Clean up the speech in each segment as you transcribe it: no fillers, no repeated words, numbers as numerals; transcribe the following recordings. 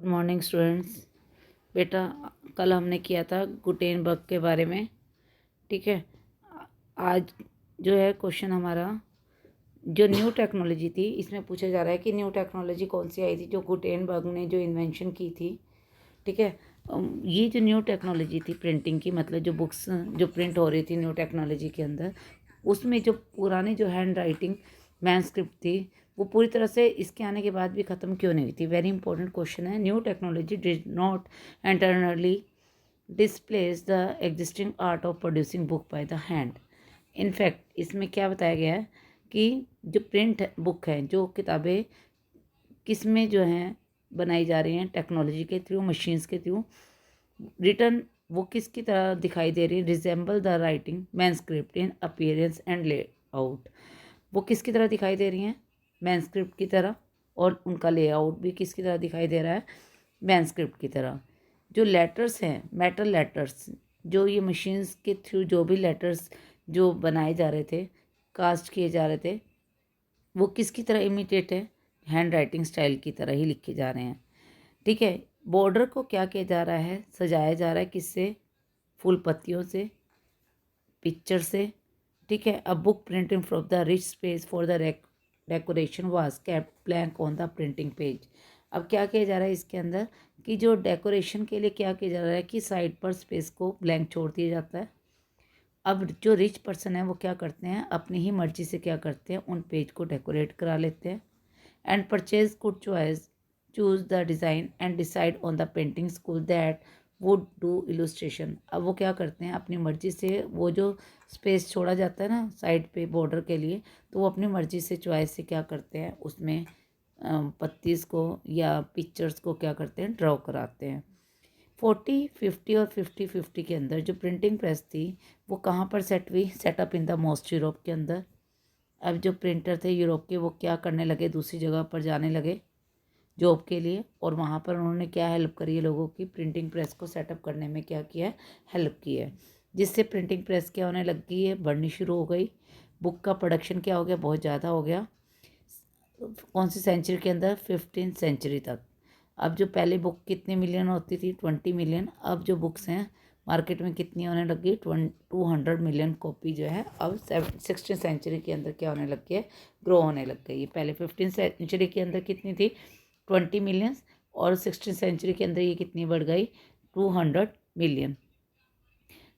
Good morning students. बेटा, कल हमने किया था गुटेनबर्ग के बारे में। ठीक है, आज जो है क्वेश्चन हमारा जो न्यू टेक्नोलॉजी थी, इसमें पूछा जा रहा है कि न्यू टेक्नोलॉजी कौन सी आई थी जो गुटेनबर्ग ने जो इन्वेंशन की थी। ठीक है, ये जो न्यू टेक्नोलॉजी थी प्रिंटिंग की, मतलब जो बुक्स जो प्रिंट हो रही थी न्यू टेक्नोलॉजी के अंदर, उसमें जो पुरानी जो हैंड राइटिंग मैनस्क्रिप्ट थी वो पूरी तरह से इसके आने के बाद भी ख़त्म क्यों नहीं हुई थी। वेरी इंपॉर्टेंट क्वेश्चन है। New technology did not internally displace the existing art of producing book by the hand. In fact इसमें क्या बताया गया है कि जो प्रिंट बुक है, जो किताबें किस में जो हैं बनाई जा रही हैं टेक्नोलॉजी के थ्रू, मशीन्स के थ्रू, रिटर्न वो किसकी तरह दिखाई दे रही है। Resemble the writing manuscript in appearance and layout. वो किसकी तरह दिखाई दे रही हैं, मैनस्क्रिप्ट की तरह, और उनका लेआउट भी किसकी तरह दिखाई दे रहा है, मैनस्क्रिप्ट की तरह। जो लेटर्स हैं, मेटल लेटर्स, जो ये मशीन्स के थ्रू जो भी लेटर्स जो बनाए जा रहे थे, कास्ट किए जा रहे थे, वो किसकी तरह इमिटेट है, हैंड राइटिंग स्टाइल की तरह ही लिखे जा रहे हैं। ठीक है, बॉर्डर को क्या किया जा रहा है, सजाया जा रहा है किससे, फूल पत्तियों से, पिक्चर से। ठीक है, a book printing from the rich space for the decoration was kept blank on the printing page. अब क्या किया जा रहा है इसके अंदर कि जो डेकोरेशन के लिए क्या किया जा रहा है कि साइड पर स्पेस को ब्लैंक छोड़ दिया जाता है। अब जो रिच पर्सन है वो क्या करते हैं, अपनी ही मर्जी से क्या करते हैं, उन पेज को डेकोरेट करा लेते हैं। And purchase could choose the design and decide on the painting school that would do illustration. अब वो क्या करते हैं, अपनी मर्जी से वो जो स्पेस छोड़ा जाता है ना साइड पे बॉर्डर के लिए, तो वो अपनी मर्जी से चॉइस से क्या करते हैं, उसमें पत्तीस को या पिक्चर्स को क्या करते हैं, ड्रॉ कराते हैं। 40, 50 और 50-50 के अंदर जो प्रिंटिंग प्रेस थी वो कहाँ पर सेट हुई, setup in the most Europe के अंदर। अब जो प्रिंटर थे यूरोप के, वो क्या करने लगे, दूसरी जगह पर जाने लगे जॉब के लिए, और वहाँ पर उन्होंने क्या हेल्प करी है लोगों की, प्रिंटिंग प्रेस को सेटअप करने में क्या किया है, हेल्प की है। जिससे प्रिंटिंग प्रेस क्या होने लग गई है, बढ़नी शुरू हो गई। बुक का प्रोडक्शन क्या हो गया, बहुत ज़्यादा हो गया। कौन सी सेंचुरी के अंदर, 15th सेंचुरी तक। अब जो पहले बुक कितनी मिलियन होती थी, 20 मिलियन। अब जो बुक्स हैं मार्केट में कितनी होने लगी, 200 मिलियन कॉपी जो है अब 16th सेंचुरी के अंदर क्या होने लग गई है, ग्रो होने लग गई है। पहले 15th सेंचुरी के अंदर कितनी थी, 20 मिलियंस, और 16th सेंचुरी के अंदर ये कितनी बढ़ गई, 200 मिलियन।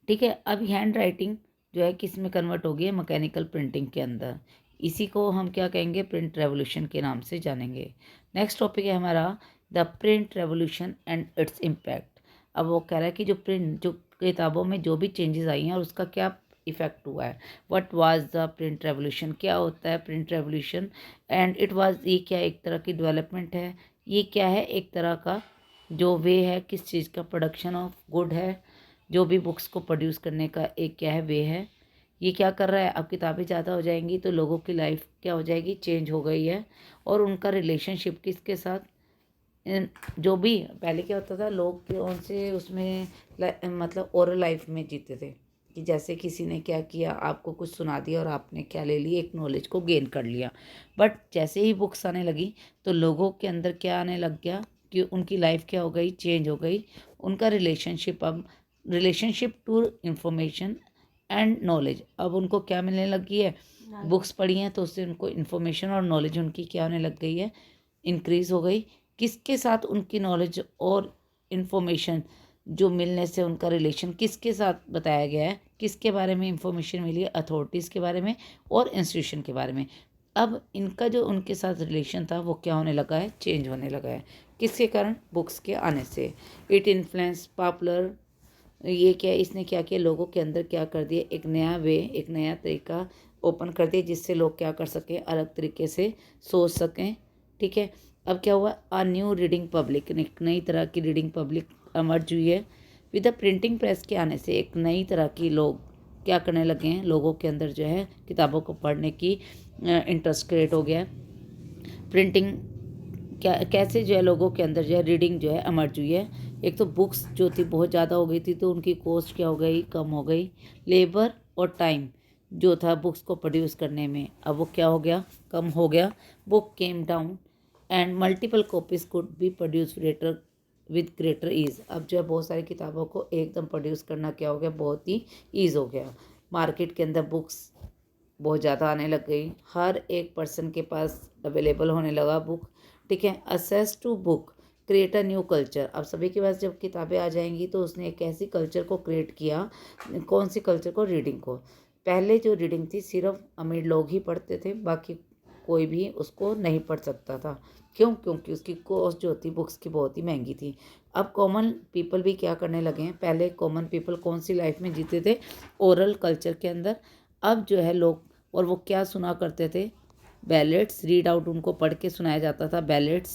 ठीक है, अब हैंड राइटिंग जो है किस में कन्वर्ट हो गई है, मैकेनिकल प्रिंटिंग के अंदर। इसी को हम क्या कहेंगे, प्रिंट रेवोल्यूशन के नाम से जानेंगे। नेक्स्ट टॉपिक है हमारा the print revolution and its impact. अब वो कह रहा है कि जो प्रिंट, जो किताबों में जो भी चेंजेस आई हैं और उसका क्या इफेक्ट हुआ है। What was the print revolution, क्या होता है print revolution, and it was, ये क्या एक तरह की डेवलपमेंट है, ये क्या है, एक तरह का जो वे है, किस चीज़ का, प्रोडक्शन ऑफ गुड है, जो भी बुक्स को प्रोड्यूस करने का एक क्या है, वे है। ये क्या कर रहा है, अब किताबें ज़्यादा हो जाएंगी तो लोगों की लाइफ क्या हो जाएगी, चेंज हो गई है। और उनका रिलेशनशिप किसके साथ, जो भी पहले क्या होता था, लोग कौन से उसमें मतलब ओरल लाइफ में जीते थे, कि जैसे किसी ने क्या किया, आपको कुछ सुना दिया और आपने क्या ले लिया, एक नॉलेज को गेन कर लिया। बट जैसे ही बुक्स आने लगी तो लोगों के अंदर क्या आने लग गया कि उनकी लाइफ क्या हो गई, चेंज हो गई। उनका रिलेशनशिप, अब relationship to information and knowledge, अब उनको क्या मिलने लगी है, बुक्स पढ़ी हैं तो उससे उनको इन्फॉर्मेशन और नॉलेज उनकी क्या होने लग गई है, इंक्रीज़ हो गई। किसके साथ उनकी नॉलेज और इन्फॉर्मेशन जो मिलने से उनका रिलेशन किसके साथ बताया गया है, किसके बारे में इंफॉर्मेशन मिली है, अथॉरिटीज़ के बारे में और इंस्टीट्यूशन के बारे में। अब इनका जो उनके साथ रिलेशन था वो क्या होने लगा है, चेंज होने लगा है। किसके कारण, बुक्स के आने से। इट इन्फ्लुएंस पॉपुलर, ये क्या, इसने क्या किया, लोगों के अंदर क्या कर दिया, एक नया वे, एक नया तरीका ओपन कर दिया, जिससे लोग क्या कर सकें, अलग तरीके से सोच सकें। ठीक है, अब क्या हुआ, अ न्यू रीडिंग पब्लिक, एक नई तरह की रीडिंग पब्लिक एमर्ज हुई है। विद द प्रिंटिंग प्रेस के आने से एक नई तरह की लोग क्या करने लगे हैं, लोगों के अंदर जो है किताबों को पढ़ने की इंटरेस्ट क्रिएट हो गया है। प्रिंटिंग क्या, कैसे जो है लोगों के अंदर जो है रीडिंग जो है एमर्ज हुई है। एक तो बुक्स जो थी बहुत ज़्यादा हो गई थी तो उनकी कॉस्ट क्या हो गई, कम हो गई। लेबर और टाइम जो था बुक्स को प्रोड्यूस करने में, अब वो क्या हो गया, कम हो गया। Book came down and multiple copies could be produced later with greater ease. अब जो है बहुत सारी किताबों को एकदम प्रोड्यूस करना क्या हो गया, बहुत ही ईज़ हो गया। मार्केट के अंदर बुक्स बहुत ज़्यादा आने लग गई, हर एक पर्सन के पास अवेलेबल होने लगा बुक, ठीक है। Access to book create a new culture. अब सभी के पास जब किताबें आ जाएंगी तो उसने एक ऐसी कल्चर को क्रिएट किया, कौन सी कल्चर को, रीडिंग को। पहले जो रीडिंग थी सिर्फ अमीर लोग ही पढ़ते थे, बाकी कोई भी उसको नहीं पढ़ सकता था। क्यों? क्योंकि उसकी कॉस्ट जो थी बुक्स की बहुत ही महंगी थी। अब कॉमन पीपल भी क्या करने लगे हैं, पहले कॉमन पीपल कौन सी लाइफ में जीते थे, ओरल कल्चर के अंदर। अब जो है लोग, और वो क्या सुना करते थे, बैलेट्स, रीड आउट, उनको पढ़ के सुनाया जाता था बैलेट्स,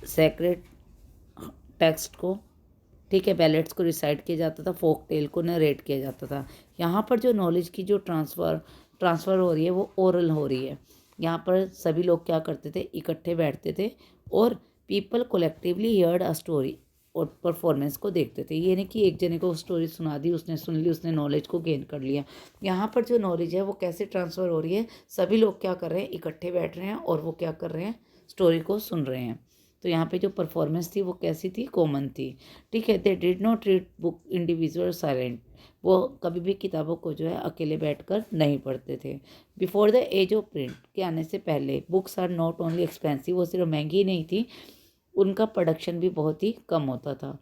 सेक्रेट टेक्स्ट को, ठीक है, बैलेट्स को रिसाइट किया जाता था, फोक टेल को नरेट किया जाता था। यहाँ पर जो नॉलेज की जो ट्रांसफ़र हो रही है वो ओरल हो रही है। यहाँ पर सभी लोग क्या करते थे, इकट्ठे बैठते थे और people collectively heard a story, और परफॉर्मेंस को देखते थे। ये नहीं कि एक जने को स्टोरी सुना दी, उसने सुन ली, उसने नॉलेज को गेन कर लिया। यहाँ पर जो नॉलेज है वो कैसे ट्रांसफ़र हो रही है, सभी लोग क्या कर रहे हैं, इकट्ठे बैठ रहे हैं और वो क्या कर रहे हैं, स्टोरी को सुन रहे हैं। तो यहाँ पे जो परफॉर्मेंस थी वो कैसी थी, कॉमन थी, ठीक है। They did not read book individual silent, वो कभी भी किताबों को जो है अकेले बैठकर नहीं पढ़ते थे। Before the age of print के आने से पहले books are not only expensive, वो सिर्फ महंगी नहीं थी, उनका प्रोडक्शन भी बहुत ही कम होता था।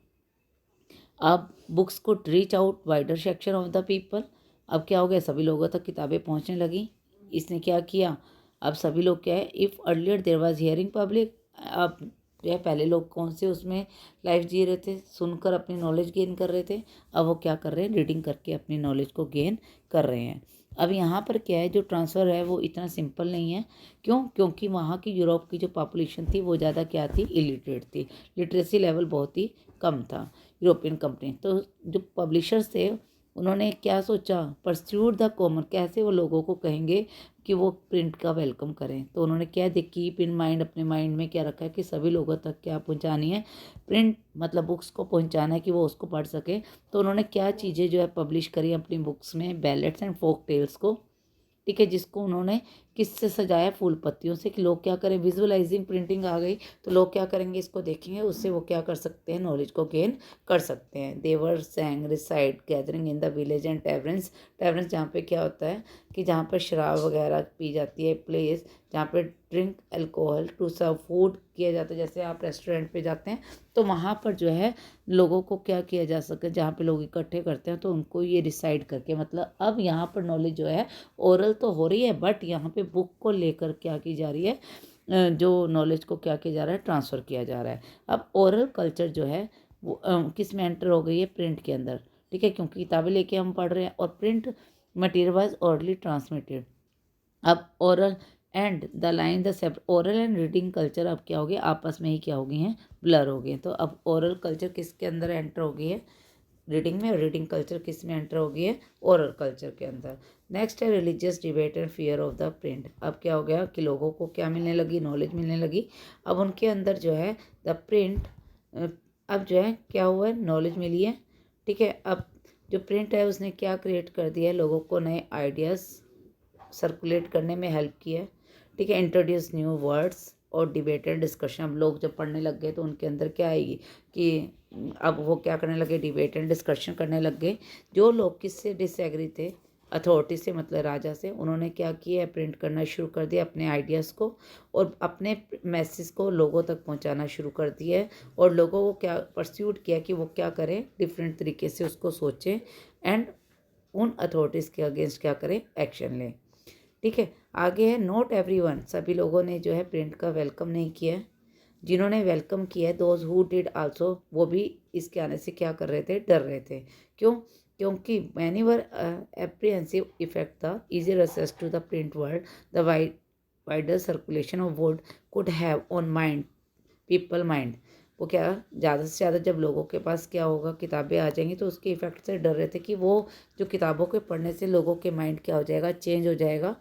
अब बुक्स को reach out wider section of the people. अब क्या हो गया, सभी लोगों तक किताबें पहुंचने लगी। इसने क्या किया, अब सभी लोग क्या है, if earlier there was hearing public, अब जो है पहले लोग कौन से उसमें लाइफ जी रहे थे, सुनकर अपनी नॉलेज गेन कर रहे थे, अब वो क्या कर रहे हैं, रीडिंग करके अपनी नॉलेज को गेन कर रहे हैं। अब यहाँ पर क्या है, जो ट्रांसफ़र है वो इतना सिंपल नहीं है। क्यों? क्योंकि वहाँ की यूरोप की जो पॉपुलेशन थी वो ज़्यादा क्या थी, इलिटरेट थी, लिटरेसी लेवल बहुत ही कम था। यूरोपियन कंपनी, तो जो पब्लिशर्स थे उन्होंने क्या सोचा, परस्यूट द कॉमन, कैसे वो लोगों को कहेंगे कि वो प्रिंट का वेलकम करें। तो उन्होंने क्या दे, कीप इन माइंड, अपने माइंड में क्या रखा है कि सभी लोगों तक क्या पहुंचानी है, प्रिंट मतलब बुक्स को पहुंचाना है कि वो उसको पढ़ सके। तो उन्होंने क्या चीज़ें जो है पब्लिश करी अपनी बुक्स में, बैलेट्स एंड फोक टेल्स को, ठीक है, जिसको उन्होंने किससे सजाया, फूल पत्तियों से, कि लोग क्या करें, विजुअलाइजिंग प्रिंटिंग आ गई तो लोग क्या करेंगे, इसको देखेंगे, उससे वो क्या कर सकते हैं, नॉलेज को गेन कर सकते हैं। They were sang recited gathering in the village and taverns, taverns जहाँ पे क्या होता है कि जहाँ पर शराब वगैरह पी जाती है, प्लेस जहाँ पे drink alcohol to serve food किया जाता है, जैसे आप रेस्टोरेंट पे जाते हैं तो वहाँ पर जो है लोगों को क्या किया जा सके, जहाँ पे लोग इकट्ठे करते हैं तो उनको ये डिसाइड करके, मतलब अब यहाँ पर नॉलेज जो है ओरल तो हो रही है, बट यहाँ पे बुक को लेकर क्या की जा रही है, जो नॉलेज को क्या किया जा रहा है, ट्रांसफ़र किया जा रहा है। अब ओरल कल्चर जो है वो किस में एंटर हो गई है, प्रिंट के अंदर, ठीक है, क्योंकि किताबें लेके हम पढ़ रहे हैं और print material was orally transmitted. अब oral and the line the सेप ओरल एंड रीडिंग कल्चर अब क्या हो गया, आपस में ही क्या हो गई हैं, ब्लर हो गए हैं। तो अब ओरल कल्चर किसके अंदर एंटर हो गई है, रीडिंग में, और रीडिंग कल्चर किस में एंटर हो गई है, ओरल कल्चर के अंदर। नेक्स्ट है religious debate and fear of the print. अब क्या हो गया कि लोगों को क्या मिलने लगी, नॉलेज मिलने लगी। अब उनके अंदर जो है द प्रिंट, अब जो है क्या हुआ है, नॉलेज मिली है, ठीक है। अब जो प्रिंट है उसने क्या क्रिएट कर दिया है, लोगों को नए आइडियाज़ सर्कुलेट करने में हेल्प किया है, ठीक है। इंट्रोड्यूस न्यू वर्ड्स और डिबेटेड डिस्कशन। अब लोग जब पढ़ने लग गए तो उनके अंदर क्या आएगी कि अब वो क्या करने लगे, डिबेट एंड डिस्कशन करने लग गए। जो लोग किससे डिसएग्री थे, अथॉरिटी से, मतलब राजा से, उन्होंने क्या किया, प्रिंट करना शुरू कर दिया अपने आइडियाज़ को और अपने मैसेज को लोगों तक पहुंचाना शुरू कर दिया है। और लोगों को क्या परस्यूट किया कि वो क्या करें, डिफरेंट तरीके से उसको सोचें एंड उन अथॉरिटीज़ के अगेंस्ट क्या करें, एक्शन लें, ठीक है। आगे है नॉट एवरीवन, सभी लोगों ने जो है प्रिंट का वेलकम नहीं किया है। जिन्होंने वेलकम किया है, दोज हु डिड आल्सो, वो भी इसके आने से क्या कर रहे थे, डर रहे थे। क्यों? क्योंकि many were apprehensive effect the easier access to the print world, the wider circulation of word could have on mind people mind. वो क्या, ज़्यादा से ज़्यादा जब लोगों के पास क्या होगा, किताबें आ जाएंगी, तो उसके इफेक्ट से डर रहे थे कि वो जो किताबों के पढ़ने से लोगों के माइंड क्या हो जाएगा, चेंज हो जाएगा,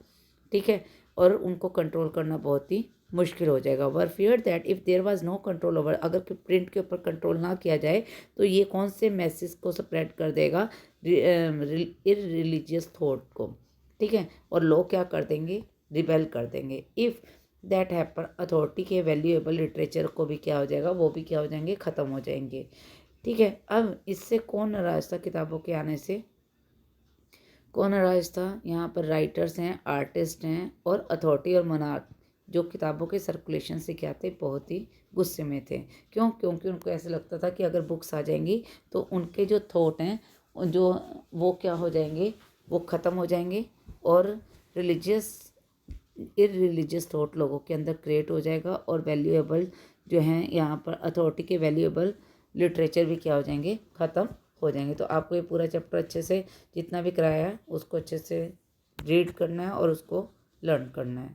ठीक है, और उनको कंट्रोल करना बहुत ही मुश्किल हो जाएगा। Were fear that if there was no control over, अगर प्रिंट के ऊपर कंट्रोल ना किया जाए तो ये कौन से मैसेज को स्प्रेड कर देगा, इररिलीजियस थॉट को, ठीक है, और लोग क्या कर देंगे, रिबेल कर देंगे। इफ़ दैट हैपन, अथॉरिटी के वैल्यूएबल लिटरेचर को भी क्या हो जाएगा, वो भी क्या हो जाएंगे, ख़त्म हो जाएंगे। ठीक है, अब इससे कौन नाराज़ था किताबों के आने से, कौन नाराज़ था, यहाँ पर राइटर्स हैं, आर्टिस्ट हैं और अथॉरिटी और मनार्क, जो किताबों के सर्कुलेशन से क्या थे, बहुत ही गुस्से में थे। क्यों? क्योंकि उनको ऐसा लगता था कि अगर बुक्स आ जाएंगी तो उनके जो थॉट हैं जो वो क्या हो जाएंगे, वो ख़त्म हो जाएंगे और इररिलीजियस थॉट लोगों के अंदर क्रिएट हो जाएगा और वैल्यूएबल जो हैं यहाँ पर अथॉरिटी के वैल्यूएबल लिटरेचर भी क्या हो जाएंगे, ख़त्म हो जाएंगे। तो आपको ये पूरा चैप्टर अच्छे से जितना भी कराया है उसको अच्छे से रीड करना है और उसको लर्न करना है।